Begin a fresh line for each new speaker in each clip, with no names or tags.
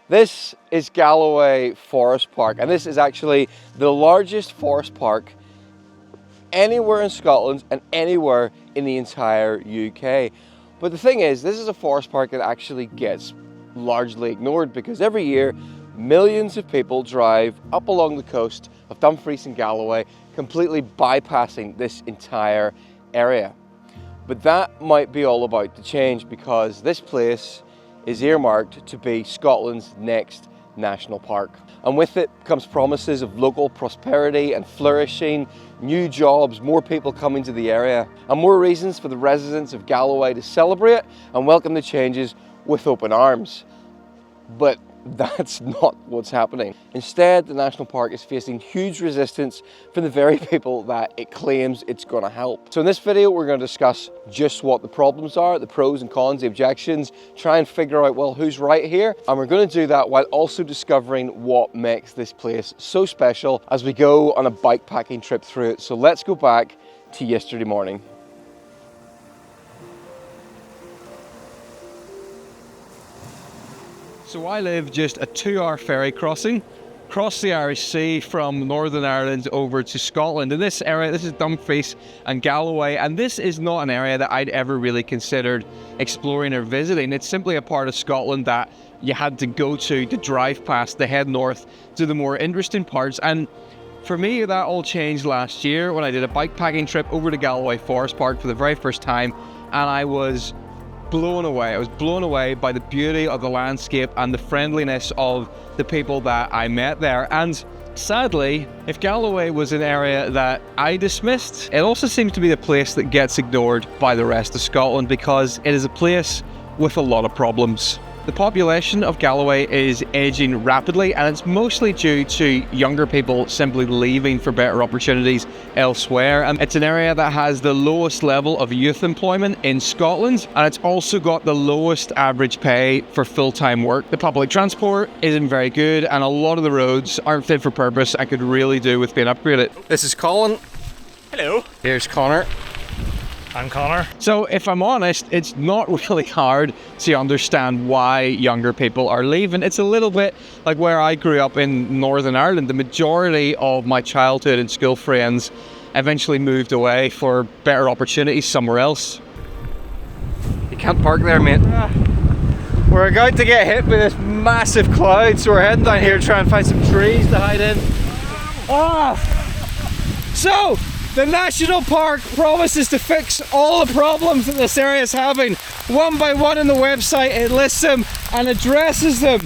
This is Galloway Forest Park, and this is actually the largest forest park anywhere in Scotland and anywhere in the entire UK. But the thing is, this is a forest park that actually gets largely ignored because every year millions of people drive up along the coast of Dumfries and Galloway, completely bypassing this entire area. But that might be all about to change because this place is earmarked to be Scotland's next national park. And with it comes promises of local prosperity and flourishing, new jobs, more people coming to the area, and more reasons for the residents of Galloway to celebrate and welcome the changes with open arms. But that's not what's happening. Instead, the national park is facing huge resistance from the very people that it claims it's going to help. So in this video, we're going to discuss just what the problems are, the pros and cons, the objections, try and figure out, well, who's right here. And we're going to do that while also discovering what makes this place so special as we go on a bikepacking trip through it. So let's go back to yesterday morning.
So I live just a 2-hour ferry crossing across the Irish Sea from Northern Ireland over to Scotland. In this area, this is Dumfries and Galloway, and this is not an area that I'd ever really considered exploring or visiting. It's simply a part of Scotland that you had to go to drive past, to head north to the more interesting parts. And for me, that all changed last year when I did a bikepacking trip over to Galloway Forest Park for the very first time, and I was blown away. I was blown away by the beauty of the landscape and the friendliness of the people that I met there. And sadly, if Galloway was an area that I dismissed, it also seems to be the place that gets ignored by the rest of Scotland because it is a place with a lot of problems. The population of Galloway is aging rapidly, and it's mostly due to younger people simply leaving for better opportunities elsewhere. And it's an area that has the lowest level of youth employment in Scotland, and it's also got the lowest average pay for full-time work. The public transport isn't very good, and a lot of the roads aren't fit for purpose and could really do with being upgraded. This is Colin.
Hello.
Here's Connor.
I'm Connor.
So if I'm honest, it's not really hard to understand why younger people are leaving. It's a little bit like where I grew up in Northern Ireland. The majority of my childhood and school friends eventually moved away for better opportunities somewhere else. You can't park there, mate. We're about to get hit by this massive cloud, so we're heading down here to try and find some trees to hide in. So, the national park promises to fix all the problems that this area is having. One by one in the website, it lists them and addresses them.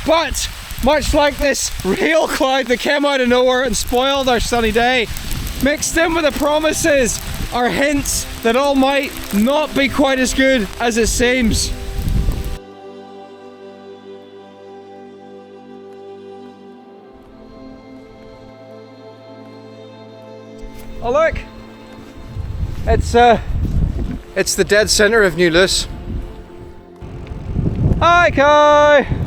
But, much like this real cloud that came out of nowhere and spoiled our sunny day, mixed in with the promises are hints that all might not be quite as good as it seems. Oh look, it's the dead centre of New Luce. Hi Kai!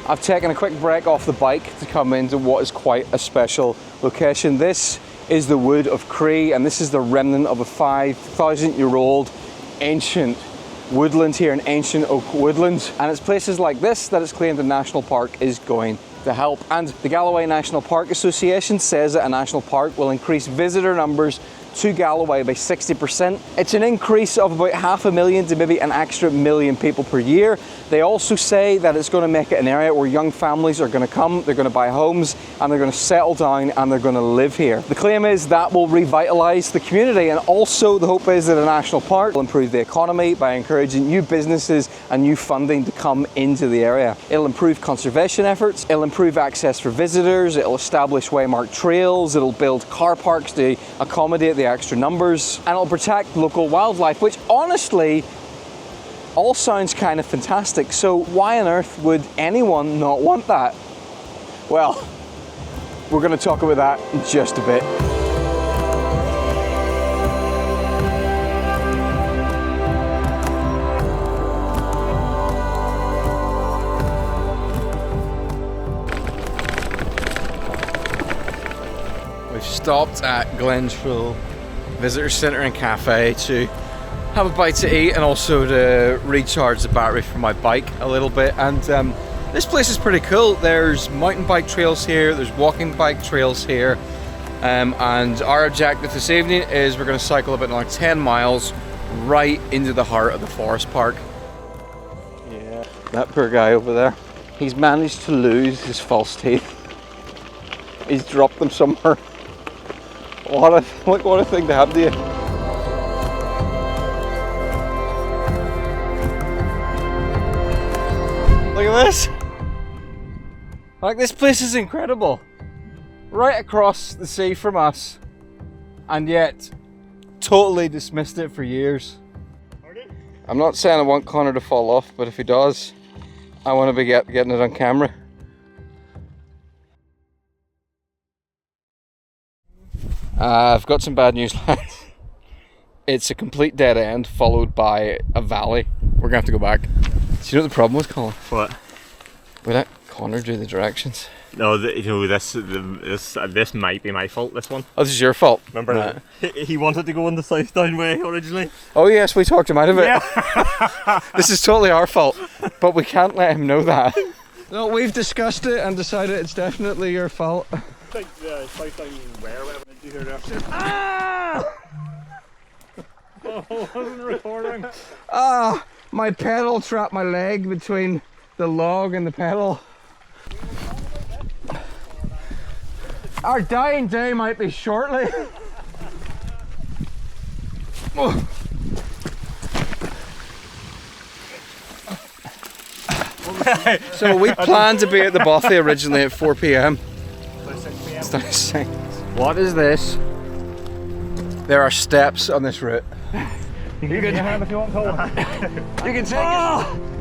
I've taken a quick break off the bike to come into what is quite a special location. This is the wood of Cree, and this is the remnant of a 5,000-year-old ancient woodland here, an ancient oak woodland. And it's places like this that it's claimed the national park is going to help. And the Galloway National Park Association says that a national park will increase visitor numbers to Galloway by 60%. It's an increase of about 500,000 to maybe an extra 1 million people per year. They also say that it's going to make it an area where young families are going to come, they're going to buy homes, and they're going to settle down and they're going to live here. The claim is that will revitalise the community, and also the hope is that a national park will improve the economy by encouraging new businesses and new funding to come into the area. It'll improve conservation efforts, it'll improve access for visitors, it'll establish waymarked trails, it'll build car parks to accommodate the
the extra numbers, and it'll protect local wildlife, which honestly all sounds kind of fantastic. So why on earth would anyone not want that? Well, we're going to talk about that in just a bit.
We've stopped at Glenshrill Visitor Centre and Cafe to have a bite to eat and also to recharge the battery for my bike a little bit. And this place is pretty cool. There's mountain bike trails here, there's walking bike trails here, and our objective this evening is we're going to cycle about like 10 miles right into the heart of the forest park. Yeah, that poor guy over there, he's managed to lose his false teeth. He's dropped them somewhere. What a thing to happen to you. Look at this. Like, this place is incredible. Right across the sea from us, and yet totally dismissed it for years. I'm not saying I want Connor to fall off, but if he does, I want to be getting it on camera. I've got some bad news, lads. It's a complete dead end followed by a valley. We're gonna have to go back. Do you know what the problem was, Colin?
What?
We let Connor do the directions.
No, this might be my fault, this one.
Oh, this is your fault.
Remember that? He wanted to go on the south down way originally.
Oh yes, we talked him out of it.
Yeah.
This is totally our fault, but we can't let him know that.
No, we've discussed it and decided it's definitely your fault.
Like south down where, whatever you hear there.
Ah!
Oh, I wasn't recording.
Ah! My pedal trapped my leg between the log and the pedal. Our dying day might be shortly. Oh.
So we planned to be at the Bothy originally at 4 p.m. It's now 6. What is this? There are steps on this route.
You can get your hand if you want, Colin.
You can take it.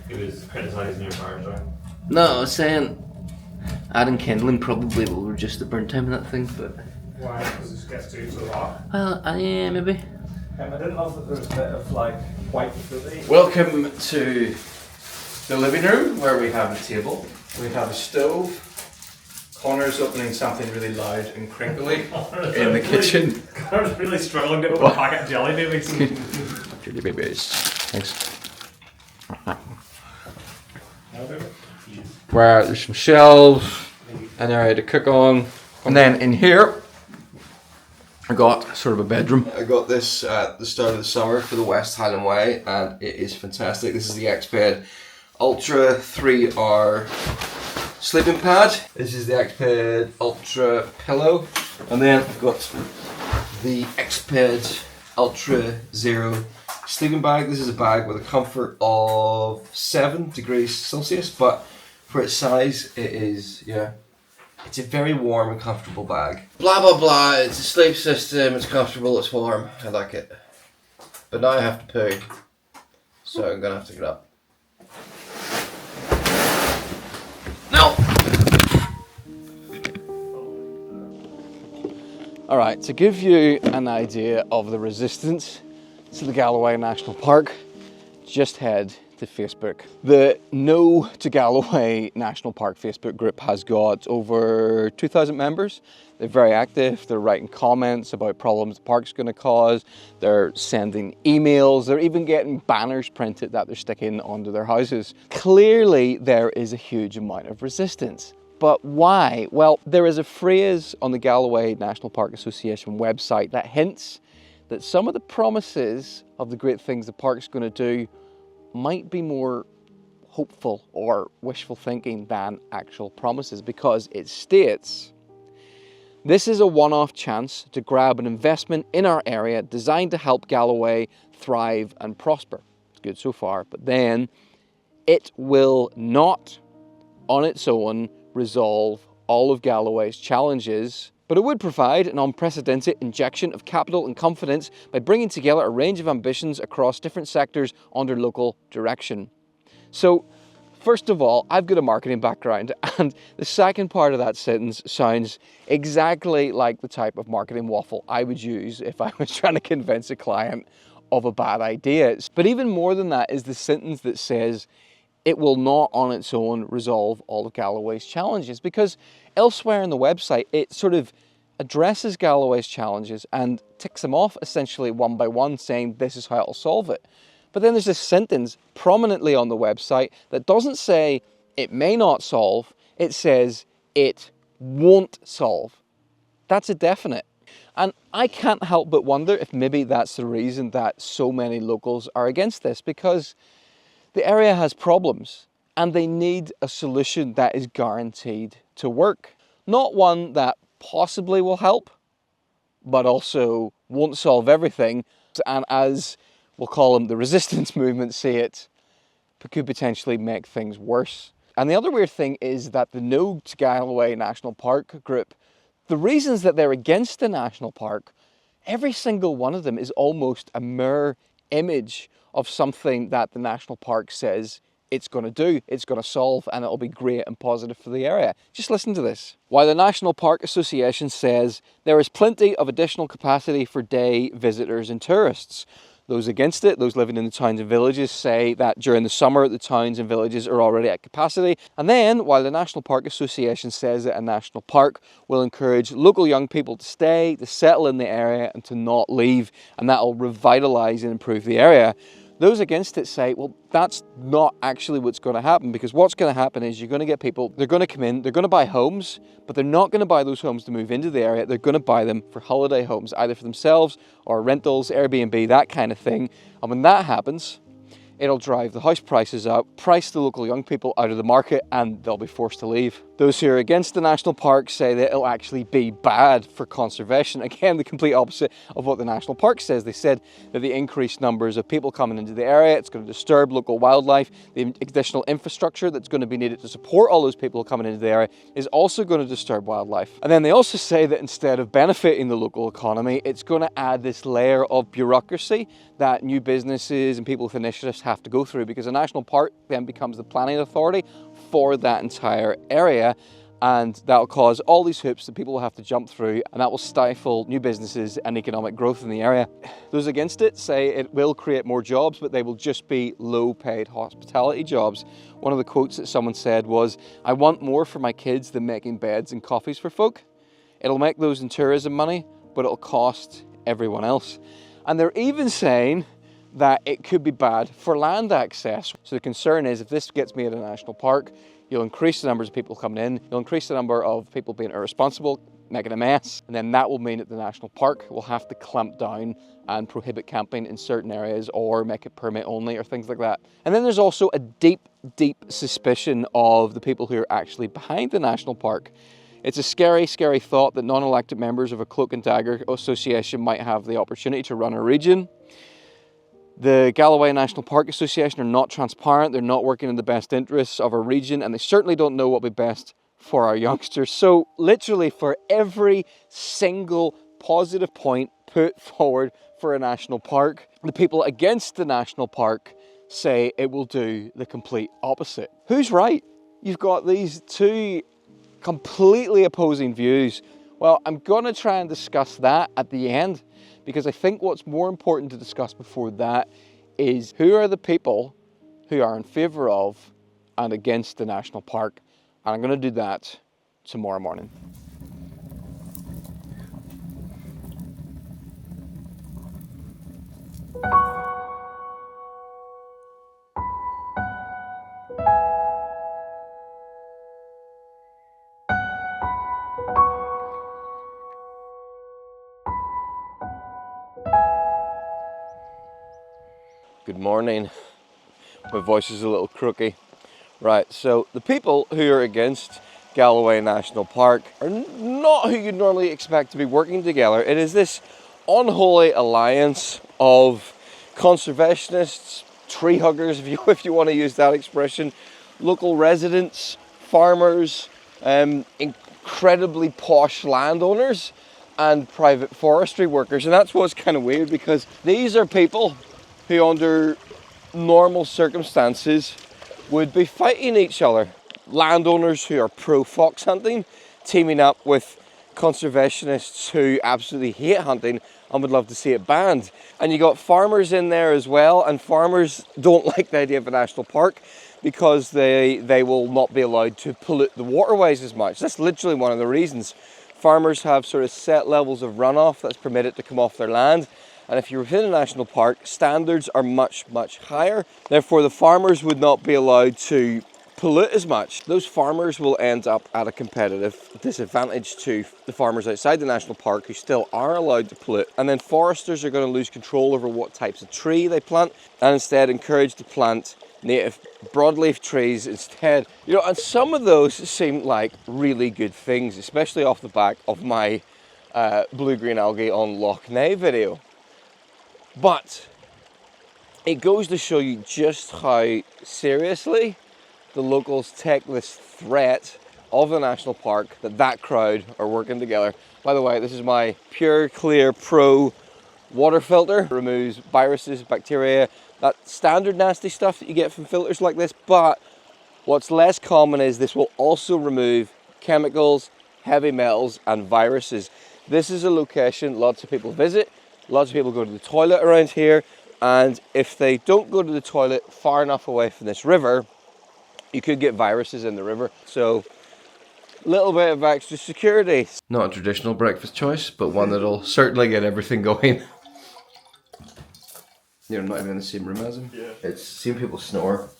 He was criticising your fire drive.
No, I was saying adding kindling probably will reduce the burn time of that thing, but...
Why? Because it just gets too hot.
Well, yeah, maybe.
I didn't love that there was a bit of like white fruity.
Welcome to the living room where we have a table. We have a stove. Connor's opening something really loud and crinkly in the kitchen.
Connor's really struggling to open a packet of jelly babies.
Jelly babies. Thanks. Where there's some shelves, an area to cook on, and then in here I got sort of a bedroom. I got this at the start of the summer for the West Highland Way, and it is fantastic. This is the Xped Ultra 3R sleeping pad. This is the Xped Ultra pillow, and then I've got the Xped Ultra Zero sleeping bag. This is a bag with a comfort of 7 degrees Celsius, but for its size, it is, yeah, it's a very warm and comfortable bag. Blah blah blah, it's a sleep system, it's comfortable, it's warm, I like it. But now I have to poo, so I'm gonna have to get up.
All right, to give you an idea of the resistance to the Galloway National Park, just head to Facebook. The No to Galloway National Park Facebook group has got over 2,000 members. They're very active, they're writing comments about problems the park's going to cause, they're sending emails, they're even getting banners printed that they're sticking onto their houses. Clearly there is a huge amount of resistance. But why? Well, there is a phrase on the Galloway National Park Association website that hints that some of the promises of the great things the park's going to do might be more hopeful or wishful thinking than actual promises, because it states, "This is a one-off chance to grab an investment in our area designed to help Galloway thrive and prosper." It's good so far, but then it will not on its own resolve all of Galloway's challenges, but it would provide an unprecedented injection of capital and confidence by bringing together a range of ambitions across different sectors under local direction. So, first of all, I've got a marketing background, and the second part of that sentence sounds exactly like the type of marketing waffle I would use if I was trying to convince a client of a bad idea. But even more than that is the sentence that says, "It will not on its own resolve all of Galloway's challenges," because elsewhere in the website it sort of addresses Galloway's challenges and ticks them off essentially one by one, saying this is how it'll solve it. But then there's this sentence prominently on the website that doesn't say it may not solve, it says it won't solve. That's a definite. And I can't help but wonder if maybe that's the reason that so many locals are against this, because the area has problems and they need a solution that is guaranteed to work. Not one that possibly will help, but also won't solve everything. And as we'll call them, the resistance movement see it, could potentially make things worse. And the other weird thing is that the No to Galloway National Park group, the reasons that they're against the national park, every single one of them is almost a mirror image of something that the national park says it's going to do, it's going to solve, and it'll be great and positive for the area. Just listen to this. While the National Park Association says there is plenty of additional capacity for day visitors and tourists, those against it, those living in the towns and villages, say that during the summer the towns and villages are already at capacity. And then, while the National Park Association says that a national park will encourage local young people to stay, to settle in the area and to not leave, and that'll revitalise and improve the area, those against it say, well, that's not actually what's going to happen, because what's going to happen is you're going to get people, they're going to come in, they're going to buy homes, but they're not going to buy those homes to move into the area. They're going to buy them for holiday homes, either for themselves or rentals, Airbnb, that kind of thing. And when that happens, it'll drive the house prices up, price the local young people out of the market, and they'll be forced to leave. Those who are against the national park say that it'll actually be bad for conservation. Again, the complete opposite of what the national park says. They said that the increased numbers of people coming into the area, it's going to disturb local wildlife. The additional infrastructure that's going to be needed to support all those people coming into the area is also going to disturb wildlife. And then they also say that instead of benefiting the local economy, it's going to add this layer of bureaucracy that new businesses and people with initiatives have to go through, because a national park then becomes the planning authority for that entire area, and that'll cause all these hoops that people will have to jump through, and that will stifle new businesses and economic growth in the area. Those against it say it will create more jobs, but they will just be low-paid hospitality jobs. One of the quotes that someone said was, "I want more for my kids than making beds and coffees for folk. It'll make those in tourism money, but it'll cost everyone else." And they're even saying that it could be bad for land access. So the concern is, if this gets made a national park, you'll increase the numbers of people coming in, you'll increase the number of people being irresponsible, making a mess, and then that will mean that the national park will have to clamp down and prohibit camping in certain areas, or make it permit only, or things like that. And then there's also a deep, deep suspicion of the people who are actually behind the national park. It's a scary, scary thought that non-elected members of a cloak and dagger association might have the opportunity to run a region. The Galloway National Park Association are not transparent, they're not working in the best interests of our region, and they certainly don't know what will be best for our youngsters. So literally for every single positive point put forward for a national park, the people against the national park say it will do the complete opposite. Who's right? You've got these two completely opposing views.
Well, I'm gonna try and discuss that at the end, because I think what's more important to discuss before that is who are the people who are in favour of and against the national park. And I'm gonna do that tomorrow morning. Good morning. My voice is a little croaky. Right, so the people who are against Galloway National Park are not who you'd normally expect to be working together. It is this unholy alliance of conservationists, tree huggers, if you want to use that expression, local residents, farmers, incredibly posh landowners, and private forestry workers. And that's what's kind of weird, because these are people who under normal circumstances would be fighting each other. Landowners who are pro-fox hunting teaming up with conservationists who absolutely hate hunting and would love to see it banned. And you got farmers in there as well, and farmers don't like the idea of a national park because they will not be allowed to pollute the waterways as much. That's literally one of the reasons. Farmers have sort of set levels of runoff that's permitted to come off their land. And if you're within a national park, standards are much, much higher. Therefore, the farmers would not be allowed to pollute as much. Those farmers will end up at a competitive disadvantage to the farmers outside the national park who still are allowed to pollute. And then foresters are going to lose control over what types of tree they plant and instead encourage to plant native broadleaf trees instead. You know, and some of those seem like really good things, especially off the back of my blue-green algae on Loch Ness video. But it goes to show you just how seriously the locals take this threat of the national park, that crowd are working together. By the way, this is my Pure Clear Pro water filter. It removes viruses, bacteria, that standard nasty stuff that you get from filters like this. But what's less common is this will also remove chemicals, heavy metals, and viruses. This is a location lots of people visit. Lots of people go to the toilet around here, and if they don't go to the toilet far enough away from this river, you could get viruses in the river. So, a little bit of extra security. Not a traditional breakfast choice, but one that'll certainly get everything going. You're not even in the same room as him. Yeah. It's seeing people snore.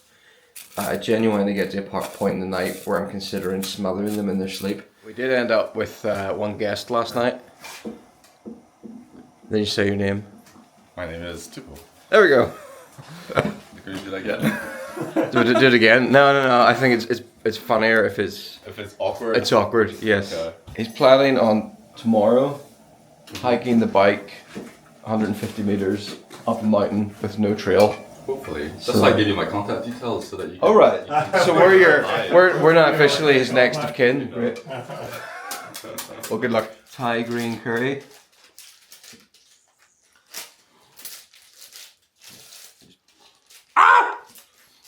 I genuinely get to a point in the night where I'm considering smothering them in their sleep. We did end up with one guest last night. Then you say your name.
My name is Tupo.
There we go.
Can you do that again?
do it again. No. I think it's funnier if it's
awkward.
It's awkward. Yes.
Okay.
He's planning on tomorrow hiking the bike 150 meters up a mountain with no trail.
Hopefully. That's why I gave you my contact details so that you can...
Oh right. So we're not officially his next of kin. Right. Well, good luck. Thai green curry.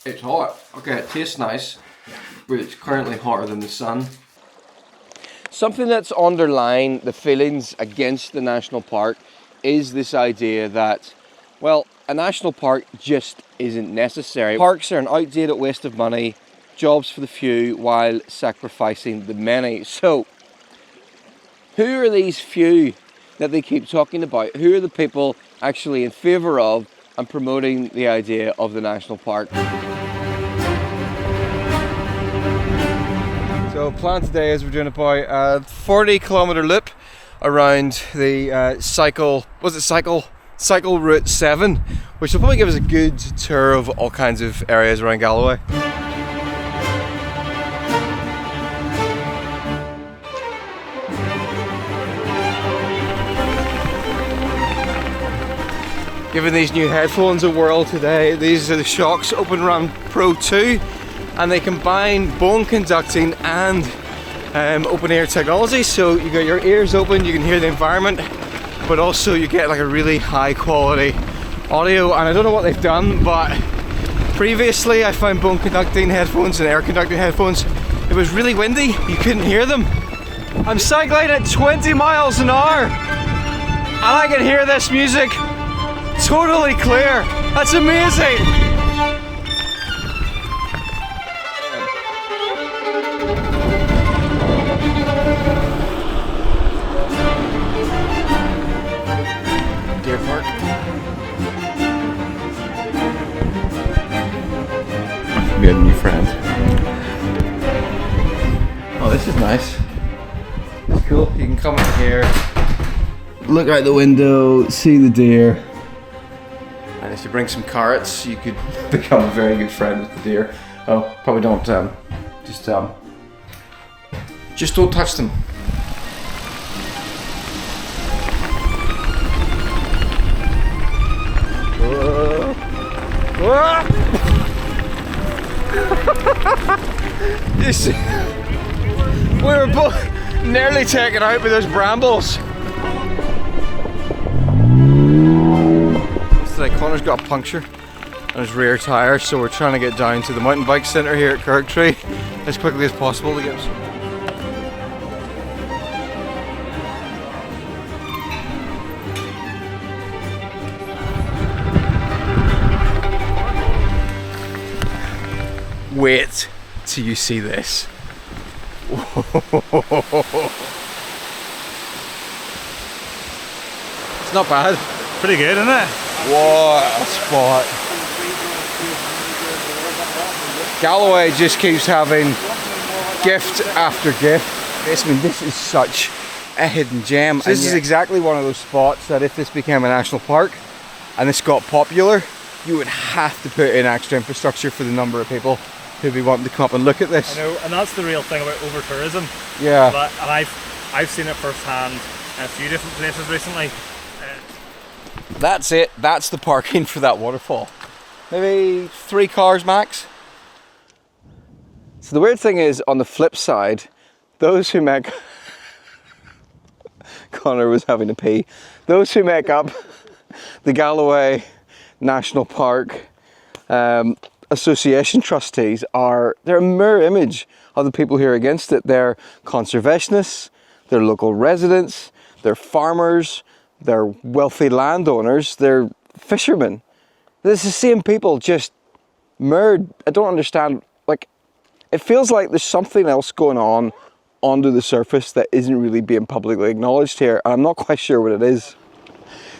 It's hot. Okay, it tastes nice, but it's currently hotter than the sun. Something that's underlying the feelings against the national park is this idea that, well, a national park just isn't necessary. Parks are an outdated waste of money, jobs for the few while sacrificing the many. So, who are these few that they keep talking about? Who are the people actually in favour of and promoting the idea of the national park? So plan today is we're doing about a 40-kilometre loop around the cycle route 7, which will probably give us a good tour of all kinds of areas around Galloway. Giving these new headphones a whirl today. These are the Shocks Open Run Pro 2, and they combine bone conducting and open ear technology. So you got your ears open, you can hear the environment, but also you get like a really high quality audio. And I don't know what they've done, but previously I found bone conducting headphones and air conducting headphones, it was really windy, you couldn't hear them.
I'm cycling at 20 miles an hour and I can hear this music totally clear. That's amazing. Deer Park.
Be a new friend. Oh, this is nice. It's cool. You can come in here, look out the window, see the deer. And if you bring some carrots, you could become a very good friend with the deer. Oh, probably don't. Just don't touch them. You see, we were both nearly taken out by those brambles. Today, Connor's got a puncture on his rear tyre, so we're trying to get down to the mountain bike centre here at Kirktree as quickly as possible to get him. Wait till you see this. It's not bad.
Pretty good, isn't it?
What a spot. Galloway just keeps having gift after gift. I mean, this is such a hidden gem. So this is exactly one of those spots that if this became a national park and this got popular, you would have to put in extra infrastructure for the number of people who'd be wanting to come up and look at this.
I know, and that's the real thing about over-tourism.
Yeah.
And I've seen it firsthand in a few different places recently.
That's it. That's the parking for that waterfall. Maybe 3 cars max. So the weird thing is, on the flip side, those who make Connor was having to pee. Those who make up the Galloway National Park Association trustees they're a mirror image of the people who are against it. They're conservationists, they're local residents, they're farmers, they're wealthy landowners, they're fishermen. It's the same people, just mirrored. I don't understand. Like, it feels like there's something else going on under the surface that isn't really being publicly acknowledged here, and I'm not quite sure what it is.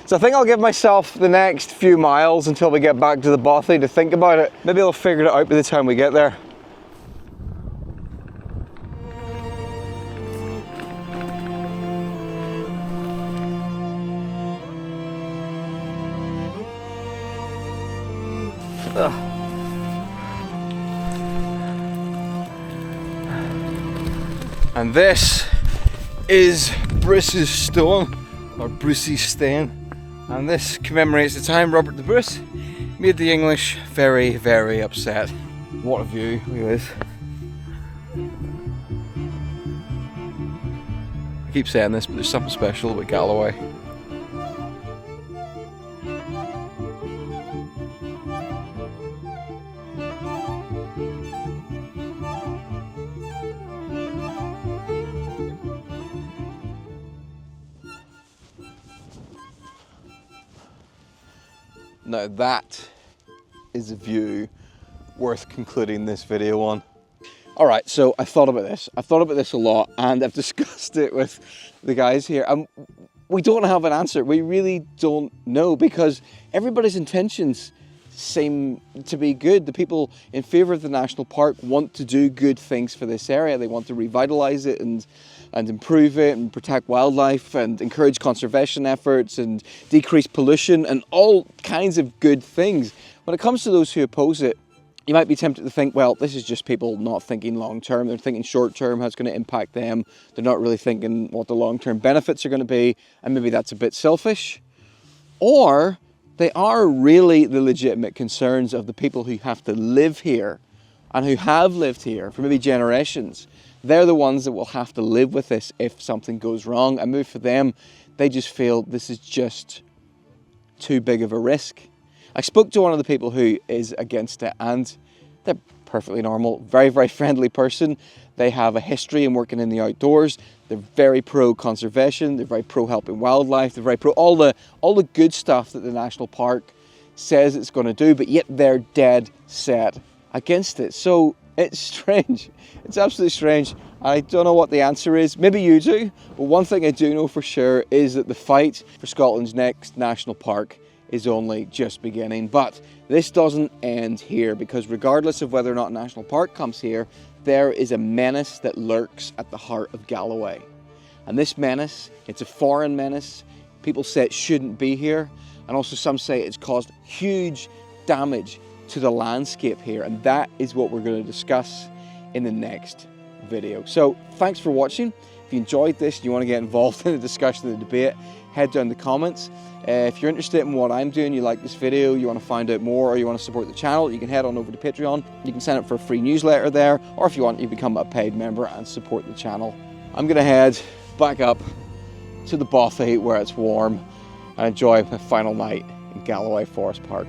So I think I'll give myself the next few miles until we get back to the bothy to think about it. Maybe I'll figure it out by the time we get there. And this is Bruce's stone, or Brucey's stone, and this commemorates the time Robert the Bruce made the English very, very upset. What a view, look at this. I keep saying this, but there's something special about Galloway. Now that is a view worth concluding this video on. All right, so I thought about this. I've thought about this a lot, and I've discussed it with the guys here. And we don't have an answer. We really don't know, because everybody's intentions seem to be good. The people in favour of the national park want to do good things for this area. They want to revitalise it and improve it and protect wildlife and encourage conservation efforts and decrease pollution and all kinds of good things. When it comes to those who oppose it, you might be tempted to think, well, this is just people not thinking long term. They're thinking short term, how it's going to impact them. They're not really thinking what the long term benefits are going to be, and maybe that's a bit selfish. Or they are really the legitimate concerns of the people who have to live here and who have lived here for maybe generations. They're the ones that will have to live with this if something goes wrong. And maybe for them, they just feel this is just too big of a risk. I spoke to one of the people who is against it, and they're perfectly normal, very, very friendly person. They have a history in working in the outdoors. They're very pro conservation. They're very pro helping wildlife. They're very pro all the good stuff that the national park says it's going to do, but yet they're dead set against it. So it's strange. It's absolutely strange. I don't know what the answer is. Maybe you do. But one thing I do know for sure is that the fight for Scotland's next national park is only just beginning. But this doesn't end here, because regardless of whether or not a national park comes here, there is a menace that lurks at the heart of Galloway. And this menace, it's a foreign menace. People say it shouldn't be here. And also some say it's caused huge damage to the landscape here. And that is what we're going to discuss in the next video. So thanks for watching. If you enjoyed this and you want to get involved in the discussion and the debate, head down in the comments. If you're interested in what I'm doing, you like this video, you want to find out more, or you want to support the channel, you can head on over to Patreon. You can sign up for a free newsletter there, or if you want, you become a paid member and support the channel. I'm going to head back up to the bothy where it's warm and enjoy my final night in Galloway Forest Park.